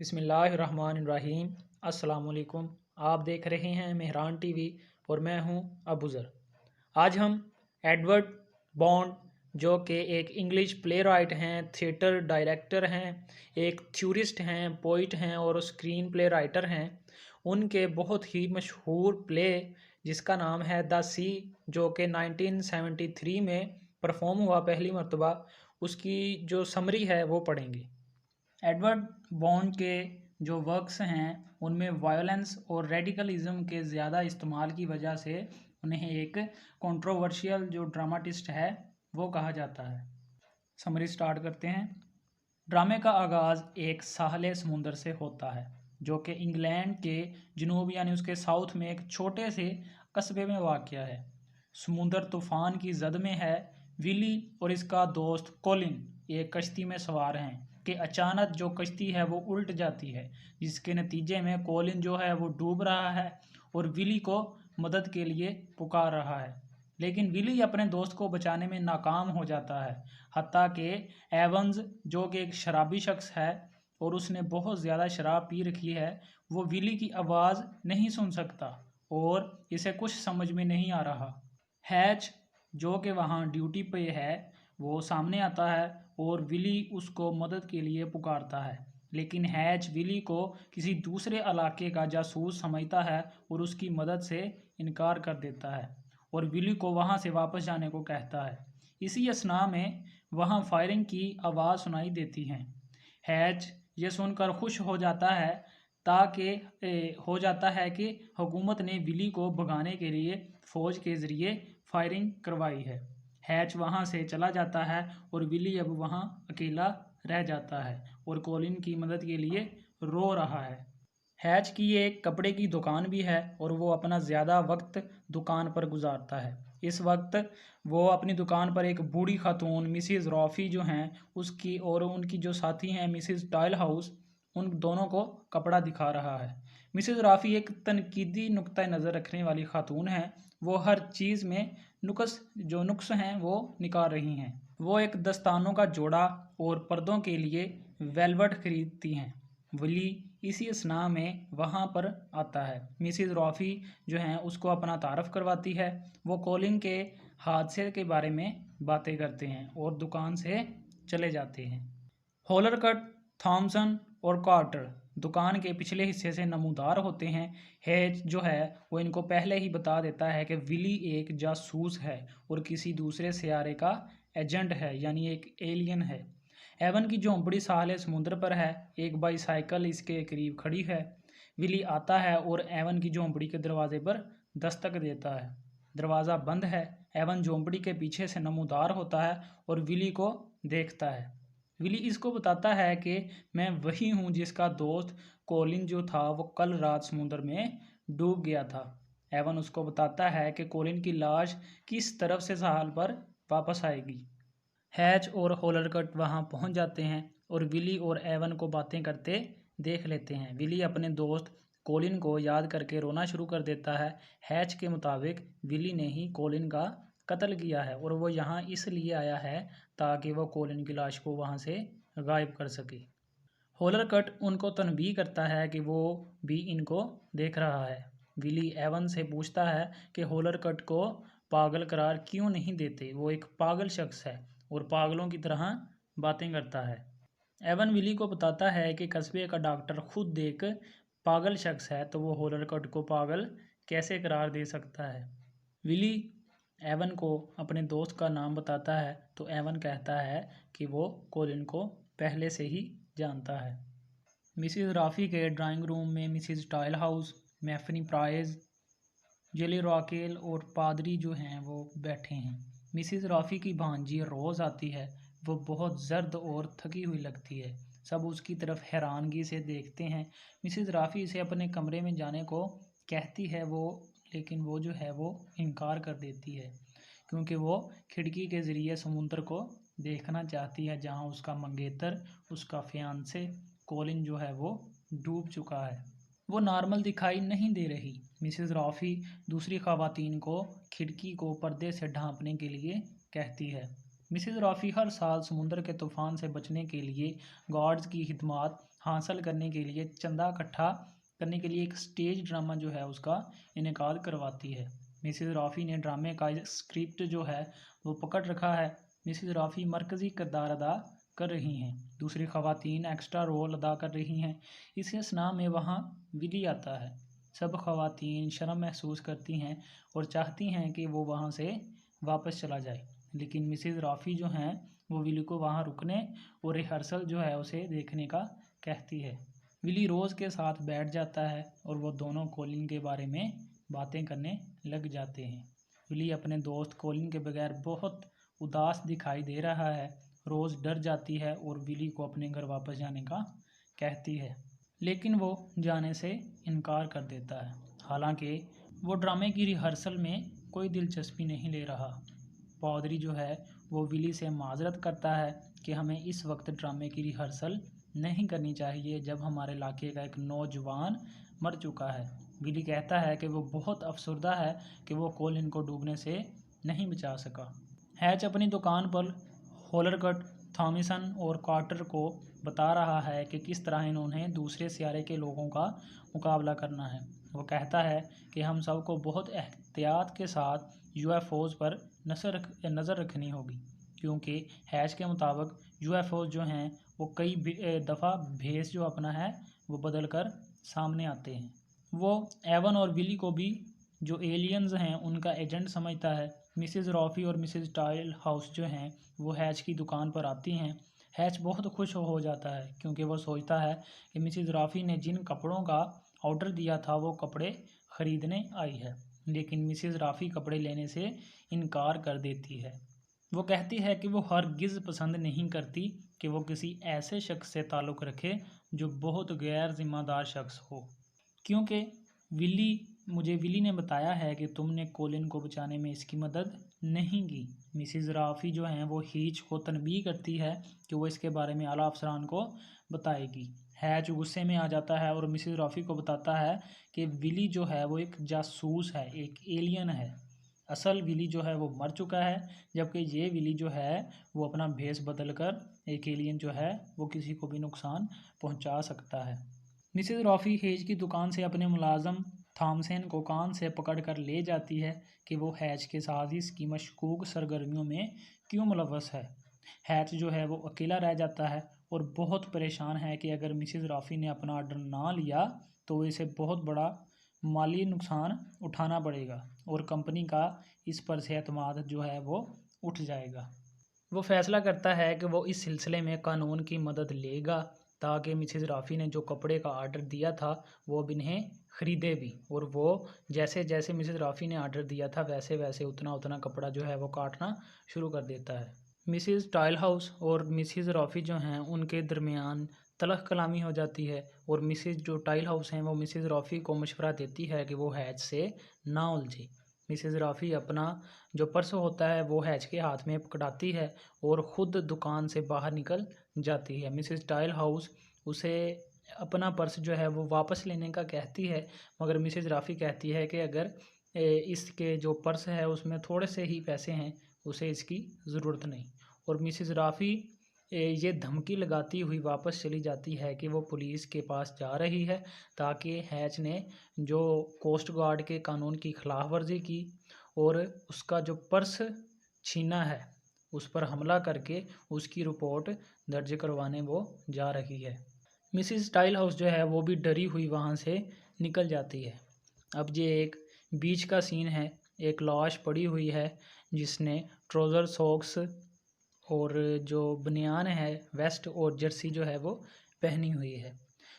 बिस्मिल्लाहिर्रहमानिर्रहीम। अस्सलाम वालेकुम। आप देख रहे हैं मेहरान टीवी और मैं हूं अबूज़र। आज हम एडवर्ड बॉन्ड जो कि एक इंग्लिश प्ले राइट हैं, थिएटर डायरेक्टर हैं, एक थ्योरिस्ट हैं, पोइट हैं और स्क्रीन प्ले राइटर हैं, उनके बहुत ही मशहूर प्ले जिसका नाम है द सी, जो कि 1973 में परफॉर्म हुआ पहली मर्तबा, उसकी जो समरी है वो पढ़ेंगे। एडवर्ड बॉन्ड के जो वर्क्स हैं उनमें वायलेंस और रेडिकलिज्म के ज़्यादा इस्तेमाल की वजह से उन्हें एक कंट्रोवर्शियल जो ड्रामाटिस्ट है वो कहा जाता है। समरी स्टार्ट करते हैं। ड्रामे का आगाज़ एक साहले समुंदर से होता है जो कि इंग्लैंड के जनूब यानी उसके साउथ में एक छोटे से कस्बे में वाक़या है। समुंदर तूफ़ान की जद में है। विली और इसका दोस्त कोलिन एक कश्ती में सवार हैं कि अचानक जो कश्ती है वो उल्ट जाती है, जिसके नतीजे में कोलिन जो है वो डूब रहा है और विली को मदद के लिए पुकार रहा है। लेकिन विली अपने दोस्त को बचाने में नाकाम हो जाता है, हत्ता कि एवंस जो कि एक शराबी शख्स है और उसने बहुत ज़्यादा शराब पी रखी है, वो विली की आवाज़ नहीं सुन सकता और इसे कुछ समझ में नहीं आ रहा। हैच जो कि वहाँ ड्यूटी पे है वो सामने आता है और विली उसको मदद के लिए पुकारता है, लेकिन हैच विली को किसी दूसरे इलाके का जासूस समझता है और उसकी मदद से इनकार कर देता है और विली को वहाँ से वापस जाने को कहता है। इसी असना में वहाँ फायरिंग की आवाज़ सुनाई देती है। हैच ये सुनकर खुश हो जाता है कि हुकूमत ने विली को भगाने के लिए फ़ौज के ज़रिए फायरिंग करवाई है। हैच वहाँ से चला जाता है और विली अब वहाँ अकेला रह जाता है और कोलिन की मदद के लिए रो रहा है। हैच की एक कपड़े की दुकान भी है और वो अपना ज़्यादा वक्त दुकान पर गुजारता है। इस वक्त वो अपनी दुकान पर एक बूढ़ी खातून मिसिज़ रॉफ़ी जो हैं उसकी और उनकी जो साथी हैं मिसिज़ टाइल हाउस, उन दोनों को कपड़ा दिखा रहा है। मिसिज़ रॉफ़ी एक तनकीदी नुक्ता नज़र रखने वाली खातून है। वो हर चीज़ में नुक्स हैं वो निकाल रही हैं। वो एक दस्तानों का जोड़ा और पर्दों के लिए वेलवेट खरीदती हैं। विली इसी असना में वहाँ पर आता है। मिसिज़ रॉफ़ी जो हैं उसको अपना तारफ़ करवाती है। वो कोलिन के हादसे के बारे में बातें करते हैं और दुकान से चले जाते हैं। होलरकट, थॉमसन और कार्टर दुकान के पिछले हिस्से से नमूदार होते हैं। हेज जो है वो इनको पहले ही बता देता है कि विली एक जासूस है और किसी दूसरे सियारे का एजेंट है, यानी एक एलियन है। एवन की झोंपड़ी साहले समुद्र पर है। एक बाईसाइकिल इसके करीब खड़ी है। विली आता है और एवन की झोंपड़ी के दरवाजे पर दस्तक देता है। दरवाज़ा बंद है। एवन झोंपड़ी के पीछे से नमूदार होता है और विली को देखता है। विली इसको बताता है कि मैं वही हूँ जिसका दोस्त कोलिन जो था वो कल रात समुद्र में डूब गया था। एवन उसको बताता है कि कोलिन की लाश किस तरफ से साहल पर वापस आएगी। हैच और होलरकट वहाँ पहुँच जाते हैं और विली और एवन को बातें करते देख लेते हैं। विली अपने दोस्त कोलिन को याद करके रोना शुरू कर देता है। हैच के मुताबिक विली ने ही कोलिन का कत्ल किया है और वो यहाँ इसलिए आया है ताकि वो कोलिन की लाश को वहाँ से गायब कर सके। होलरकट उनको तनबीह करता है कि वो भी इनको देख रहा है। विली एवन से पूछता है कि होलरकट को पागल करार क्यों नहीं देते, वो एक पागल शख्स है और पागलों की तरह बातें करता है। एवन विली को बताता है कि कस्बे का डॉक्टर खुद एक पागल शख्स है, तो वो होलरकट को पागल कैसे करार दे सकता है। विली एवन को अपने दोस्त का नाम बताता है तो एवन कहता है कि वो कोलिन को पहले से ही जानता है। मिसिज़ राफ़ी के ड्राइंग रूम में मिसिज़ टाइल हाउस, मैफनी प्राइज, जेली रॉकेल और पादरी जो हैं वो बैठे हैं। मिसिज़ राफ़ी की भांजी रोज़ आती है। वो बहुत जर्द और थकी हुई लगती है। सब उसकी तरफ हैरानगी से देखते हैं। मिसिज़ राफ़ी इसे अपने कमरे में जाने को कहती है लेकिन वो जो है वो इनकार कर देती है क्योंकि वो खिड़की के ज़रिए समुंदर को देखना चाहती है जहाँ उसका मंगेतर, उसका फियांसे कोलिन जो है वो डूब चुका है। वो नॉर्मल दिखाई नहीं दे रही। मिसिज़ रॉफ़ी दूसरी ख़वातीन को खिड़की को पर्दे से ढाँपने के लिए कहती है। मिसिज़ रॉफ़ी हर साल समुंदर के तूफ़ान से बचने के लिए गार्ड्स की खिदमत हासिल करने के लिए, चंदा इकट्ठा करने के लिए एक स्टेज ड्रामा जो है उसका इनेकाद करवाती है। मिसेज़ रॉफ़ी ने ड्रामे का स्क्रिप्ट जो है वो पकड़ रखा है। मिसेज़ रॉफ़ी मरकज़ी किरदार अदा कर रही हैं, दूसरी ख़वातीन एक्स्ट्रा रोल अदा कर रही हैं। इस असना में वहाँ विली आता है। सब ख़वातीन शर्म महसूस करती हैं और चाहती हैं कि वो वहाँ से वापस चला जाए, लेकिन मिसेज़ रॉफ़ी जो हैं वो विली को वहाँ रुकने और रिहर्सल जो है उसे देखने का कहती है। विली रोज़ के साथ बैठ जाता है और वो दोनों कोलिन के बारे में बातें करने लग जाते हैं। विली अपने दोस्त कोलिन के बगैर बहुत उदास दिखाई दे रहा है। रोज़ डर जाती है और विली को अपने घर वापस जाने का कहती है, लेकिन वो जाने से इनकार कर देता है। हालांकि वो ड्रामे की रिहर्सल में कोई दिलचस्पी नहीं ले रहा। पादरी जो है वो विली से माजरत करता है कि हमें इस वक्त ड्रामे की रिहर्सल नहीं करनी चाहिए जब हमारे इलाके का एक नौजवान मर चुका है। विली कहता है कि वो बहुत अफसरदा है कि वो कोलिन को डूबने से नहीं बचा सका। हैच अपनी दुकान पर होलरकट, थॉमसन और कार्टर को बता रहा है कि किस तरह इन्होंने दूसरे सियारे के लोगों का मुकाबला करना है। वो कहता है कि हम सबको बहुत एहतियात के साथ यूएफओज़ पर नज़र रखनी होगी, क्योंकि हैच के मुताबिक यूएफओज़ जो हैं वो कई दफ़ा भेस जो अपना है वो बदल कर सामने आते हैं। वो एवन और विली को भी जो एलियंस हैं उनका एजेंट समझता है। मिसेज़ रॉफ़ी और मिसेज़ टाइल हाउस जो हैं वो हैच की दुकान पर आती हैं। हैच बहुत खुश हो जाता है क्योंकि वो सोचता है कि मिसेज़ रॉफ़ी ने जिन कपड़ों का ऑर्डर दिया था वो कपड़े ख़रीदने आई है, लेकिन मिसेज़ रॉफ़ी कपड़े लेने से इनकार कर देती है। वो कहती है कि वो हरगिज़ पसंद नहीं करती कि वो किसी ऐसे शख्स से ताल्लुक़ रखे जो बहुत गैर ज़िम्मेदार शख्स हो, क्योंकि विली ने बताया है कि तुमने कोलिन को बचाने में इसकी मदद नहीं की। मिसेज़ रॉफ़ी जो हैं वो हीच को तनबीह करती है कि वो इसके बारे में आला अफसरान को बताएगी। हैच गुस्से में आ जाता है और मिसेज़ रॉफ़ी को बताता है कि विली जो है वो एक जासूस है, एक एलियन है। असल विली जो है वो मर चुका है, जबकि ये विली जो है वो अपना भेस बदल कर एक एलियन जो है वो किसी को भी नुकसान पहुंचा सकता है। मिसेज़ रॉफ़ी हैच की दुकान से अपने मुलाज़म थॉमसन को कान से पकड़ कर ले जाती है कि वो हैच के साथ इसकी मशकूक सरगर्मियों में क्यों मुलव्वस है। हैच जो है वो अकेला रह जाता है और बहुत परेशान है कि अगर मिसेज़ रॉफ़ी ने अपना ऑर्डर ना लिया तो इसे बहुत बड़ा माली नुकसान उठाना पड़ेगा और कंपनी का इस पर से एतमाद जो है वो उठ जाएगा। वो फैसला करता है कि वो इस सिलसिले में कानून की मदद लेगा ताकि मिसेज़ रॉफ़ी ने जो कपड़े का आर्डर दिया था वो अब इन्हें ख़रीदे भी, और वो जैसे जैसे मिसेज़ रॉफ़ी ने आर्डर दिया था वैसे वैसे उतना उतना कपड़ा जो है वो काटना शुरू कर देता है। मिसेज़ टाइल हाउस और मिसेज़ रॉफ़ी जो हैं उनके दरमियान तलख़ कलामी हो जाती है और मिसेज़ जो टाइल हाउस हैं वो मिसेज़ रॉफ़ी को मशवरा देती है कि वो हैच से ना उलझे। मिसेज़ रॉफ़ी अपना जो पर्स होता है वो हैच के हाथ में पकड़ाती है और ख़ुद दुकान से बाहर निकल जाती है। मिसेज़ टाइल हाउस उसे अपना पर्स जो है वो वापस लेने का कहती है, मगर मिसेज़ रॉफ़ी कहती है कि अगर इसके जो पर्स है उसमें थोड़े से ही पैसे हैं, उसे इसकी ज़रूरत नहीं। और मिसेज़ रॉफ़ी ये धमकी लगाती हुई वापस चली जाती है कि वो पुलिस के पास जा रही है ताकि हैच ने जो कोस्ट गार्ड के कानून की खिलाफ वर्जी की और उसका जो पर्स छीना है उस पर हमला करके उसकी रिपोर्ट दर्ज करवाने वो जा रही है। मिसेज़ टाइल हाउस जो है वो भी डरी हुई वहाँ से निकल जाती है। अब ये एक बीच का सीन है। एक लाश पड़ी हुई है जिसने ट्राउज़र, सॉक्स और जो बनियान है, वेस्ट और जर्सी जो है वो पहनी हुई है।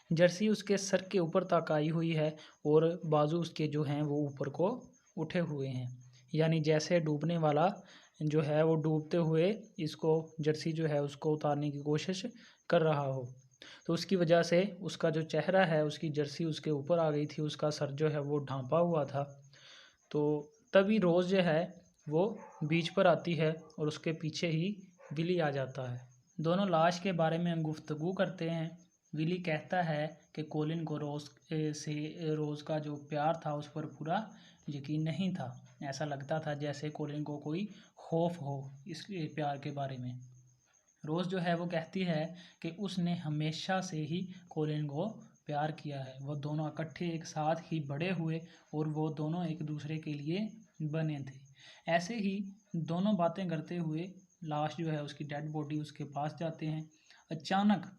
जर्सी उसके सर के ऊपर तक आई हुई है और बाजू उसके जो हैं वो ऊपर को उठे हुए हैं, यानी जैसे डूबने वाला जो है वो डूबते हुए इसको जर्सी जो है उसको उतारने की कोशिश कर रहा हो। तो उसकी वजह से उसका जो चेहरा है उसकी जर्सी उसके ऊपर आ गई थी, उसका सर जो है वो ढांपा हुआ था। तो तभी रोज़ जो है वो बीच पर आती है और उसके पीछे ही विली आ जाता है। दोनों लाश के बारे में गुफ्तगू करते हैं। विली कहता है कि कोलिन को रोज़ का जो प्यार था उस पर पूरा यकीन नहीं था। ऐसा लगता था जैसे कोलिन को कोई खौफ हो इस प्यार के बारे में। रोज़ जो है वो कहती है कि उसने हमेशा से ही कोलिन को प्यार किया है। वो दोनों इकट्ठे एक साथ ही बड़े हुए और वो दोनों एक दूसरे के लिए बने थे। ऐसे ही दोनों बातें करते हुए लाश जो है उसकी डेड बॉडी उसके पास जाते हैं। अचानक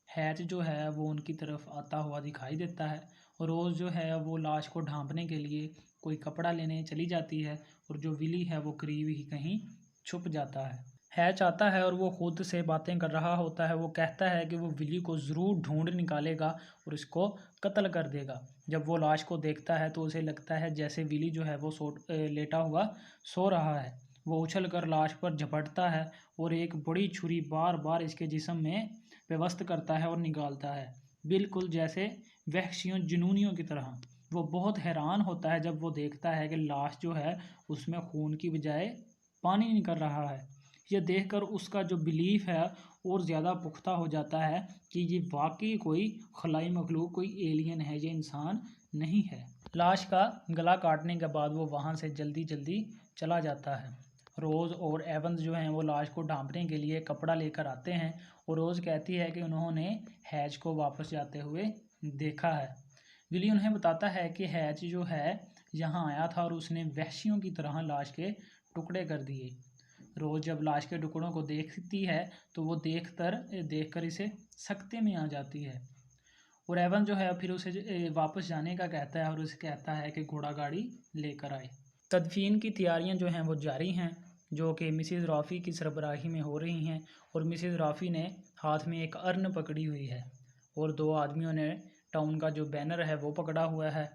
हैच जो है वो उनकी तरफ आता हुआ दिखाई देता है और रोज़ जो है वो लाश को ढांपने के लिए कोई कपड़ा लेने चली जाती है और जो विली है वो करीब ही कहीं छुप जाता है। हैच आता है और वो खुद से बातें कर रहा होता है। वो कहता है कि वो विली को ज़रूर ढूंढ निकालेगा और इसको कत्ल कर देगा। जब वो लाश को देखता है तो उसे लगता है जैसे विली जो है वो लेटा हुआ सो रहा है। वो उछल कर लाश पर झपटता है और एक बड़ी छुरी बार बार इसके जिस्म में व्यवस्थ करता है और निकालता है, बिल्कुल जैसे वहशियों जुनूनियों की तरह। वो बहुत हैरान होता है जब वो देखता है कि लाश जो है उसमें खून की बजाय पानी निकल रहा है। ये देखकर उसका जो बिलीफ है और ज़्यादा पुख्ता हो जाता है कि ये वाकई कोई खलाई मखलूक, कोई एलियन है, ये इंसान नहीं है। लाश का गला काटने के बाद वो वहाँ से जल्दी जल्दी चला जाता है। रोज़ और एवंस जो हैं वो लाश को ढांपने के लिए कपड़ा लेकर आते हैं और रोज़ कहती है कि उन्होंने हैच को वापस जाते हुए देखा है। विली उन्हें बताता है कि हैच जो है यहाँ आया था और उसने वहशियों की तरह लाश के टुकड़े कर दिए। रोज़ जब लाश के टुकड़ों को देखती है तो वो देखकर इसे सकते में आ जाती है और एवन जो है फिर उसे वापस जाने का कहता है और उसे कहता है कि घोड़ा गाड़ी लेकर आए। तदफीन की तैयारियां जो हैं वो जारी हैं, जो कि मिसिज़ रॉफ़ी की सरबराही में हो रही हैं और मिसिज़ रॉफ़ी ने हाथ में एक अर्न पकड़ी हुई है और दो आदमियों ने टाउन का जो बैनर है वो पकड़ा हुआ है।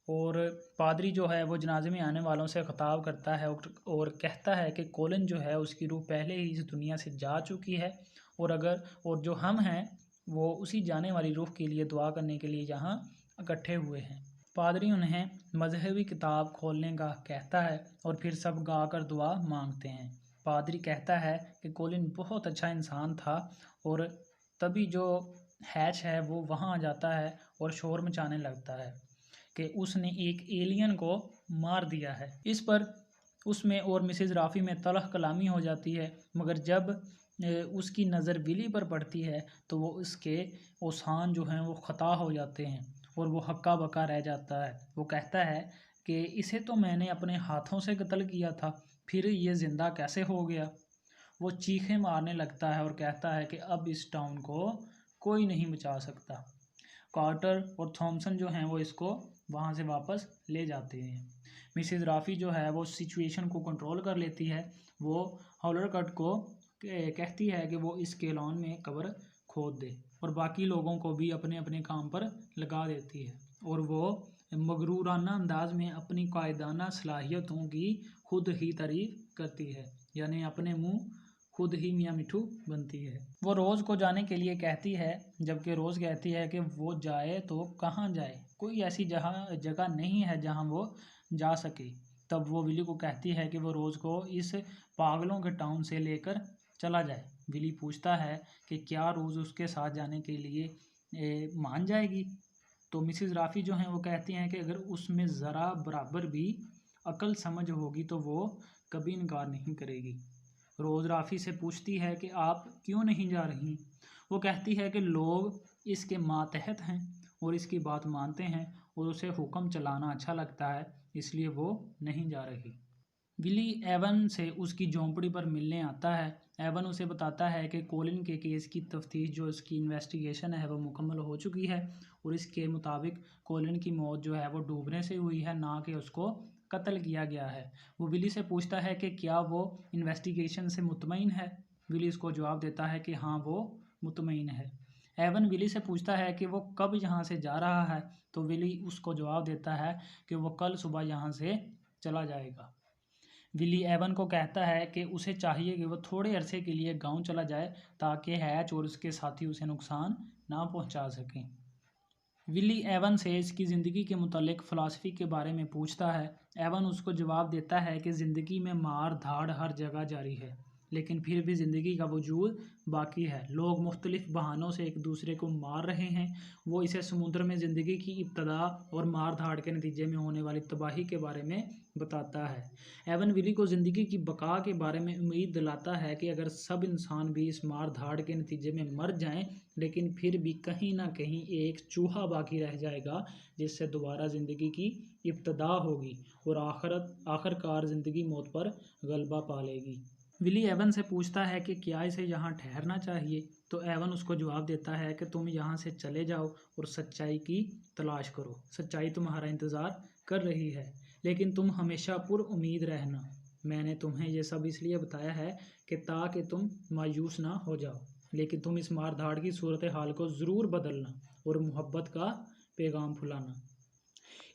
और पादरी जो है वो जनाजे में आने वालों से ख़िताब करता है और कहता है कि कोलिन जो है उसकी रूह पहले ही इस दुनिया से जा चुकी है और जो हम हैं वो उसी जाने वाली रूह के लिए दुआ करने के लिए यहाँ इकट्ठे हुए हैं। पादरी उन्हें मजहबी किताब खोलने का कहता है और फिर सब गाकर दुआ मांगते हैं। पादरी कहता है कि कोलिन बहुत अच्छा इंसान था और तभी जो हैच है वो वहाँ आ जाता है और शोर मचाने लगता है कि उसने एक एलियन को मार दिया है। इस पर उसमें और मिसेज़ राफ़ी में तलख़ कलामी हो जाती है, मगर जब उसकी नज़र विली पर पड़ती है तो वो उसके औसान जो हैं वो ख़ता हो जाते हैं और वो हक्का बक्का रह जाता है। वो कहता है कि इसे तो मैंने अपने हाथों से कत्ल किया था, फिर ये ज़िंदा कैसे हो गया। वो चीखें मारने लगता है और कहता है कि अब इस टाउन को कोई नहीं बचा सकता। कार्टर और थॉमसन जो हैं वो इसको वहाँ से वापस ले जाते हैं। मिसेज़ राफ़ी जो है वो सिचुएशन को कंट्रोल कर लेती है। वो हॉलरकट को कहती है कि वो इस केलॉन में कब्र खोद दे और बाकी लोगों को भी अपने अपने काम पर लगा देती है और वो मगरूराना अंदाज में अपनी कायदाना सलाहियतों की खुद ही तारीफ करती है, यानी अपने मुंह खुद ही मियाँ मिठू बनती है। वो रोज़ को जाने के लिए कहती है, जबकि रोज़ कहती है कि वो जाए तो कहाँ जाए, कोई ऐसी जगह नहीं है जहाँ वो जा सके। तब वो विली को कहती है कि वो रोज़ को इस पागलों के टाउन से लेकर चला जाए। विली पूछता है कि क्या रोज़ उसके साथ जाने के लिए मान जाएगी। तो मिसेज़ राफ़ी जो हैं वो कहती हैं कि अगर उसमें ज़रा बराबर भी अक्ल समझ होगी तो वो कभी इनकार नहीं करेगी। रोज़ राफ़ी से पूछती है कि आप क्यों नहीं जा रही। वो कहती है कि लोग इसके मातहत हैं और इसकी बात मानते हैं और उसे हुक्म चलाना अच्छा लगता है, इसलिए वो नहीं जा रही। विली एवन से उसकी झोंपड़ी पर मिलने आता है। एवन उसे बताता है कि कोलिन के केस की तफ्तीश, जो इसकी इन्वेस्टिगेशन है, वो मुकम्मल हो चुकी है और इसके मुताबिक कोलिन की मौत जो है वो डूबने से हुई है, ना कि उसको कत्ल किया गया है। वो विली से पूछता है कि क्या वो इन्वेस्टिगेशन से मुतमईन है। विली उसको जवाब देता है कि हाँ, वो मुतमईन है। एवन विली से पूछता है कि वो कब यहाँ से जा रहा है, तो विली उसको जवाब देता है कि वो कल सुबह यहाँ से चला जाएगा। विली एवन को कहता है कि उसे चाहिए कि वो थोड़े अरसे के लिए गांव चला जाए ताकि हैच और उसके साथी उसे नुकसान ना पहुंचा सकें। विली एवन से इसकी ज़िंदगी के मुतालिक फ़िलासफ़ी के बारे में पूछता है। एवन उसको जवाब देता है कि ज़िंदगी में मार धाड़ हर जगह जारी है, लेकिन फिर भी ज़िंदगी का वजूद बाकी है। लोग मुख्तलिफ बहानों से एक दूसरे को मार रहे हैं। वो इसे समुद्र में ज़िंदगी की इब्तदा और मार धाड़ के नतीजे में होने वाली तबाही के बारे में बताता है। एवन विली को ज़िंदगी की बका के बारे में उम्मीद दिलाता है कि अगर सब इंसान भी इस मार धाड़ के नतीजे में मर जाएं, लेकिन फिर भी कहीं ना कहीं एक चूहा बाकी रह जाएगा जिससे दोबारा ज़िंदगी की इब्तदा होगी और आखिरकार ज़िंदगी मौत पर गलबा पा लेगी। विली एवन से पूछता है कि क्या इसे यहाँ ठहरना चाहिए, तो एवन उसको जवाब देता है कि तुम यहाँ से चले जाओ और सच्चाई की तलाश करो। सच्चाई तुम्हारा इंतज़ार कर रही है, लेकिन तुम हमेशा पुरउम्मीद रहना। मैंने तुम्हें यह सब इसलिए बताया है कि ताकि तुम मायूस ना हो जाओ, लेकिन तुम इस मार धाड़ की सूरत हाल को ज़रूर बदलना और मोहब्बत का पैगाम फैलाना।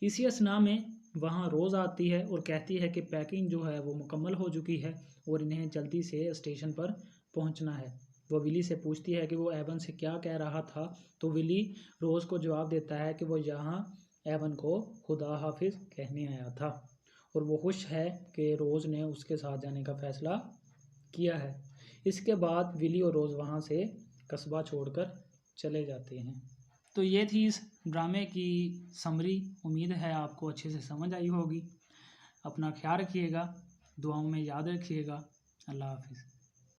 इसी असना में वहाँ रोज़ आती है और कहती है कि पैकिंग जो है वो मुकम्मल हो चुकी है और इन्हें जल्दी से स्टेशन पर पहुँचना है। वो विली से पूछती है कि वो एवन से क्या कह रहा था, तो विली रोज़ को जवाब देता है कि वो यहाँ एवन को खुदा हाफिज़ कहने आया था और वो खुश है कि रोज़ ने उसके साथ जाने का फ़ैसला किया है। इसके बाद विली और रोज़ वहाँ से कस्बा छोड़कर चले जाते हैं। तो ये थी इस ड्रामे की समरी। उम्मीद है आपको अच्छे से समझ आई होगी। अपना ख्याल रखिएगा, दुआओं में याद रखिएगा। अल्लाह हाफिज़।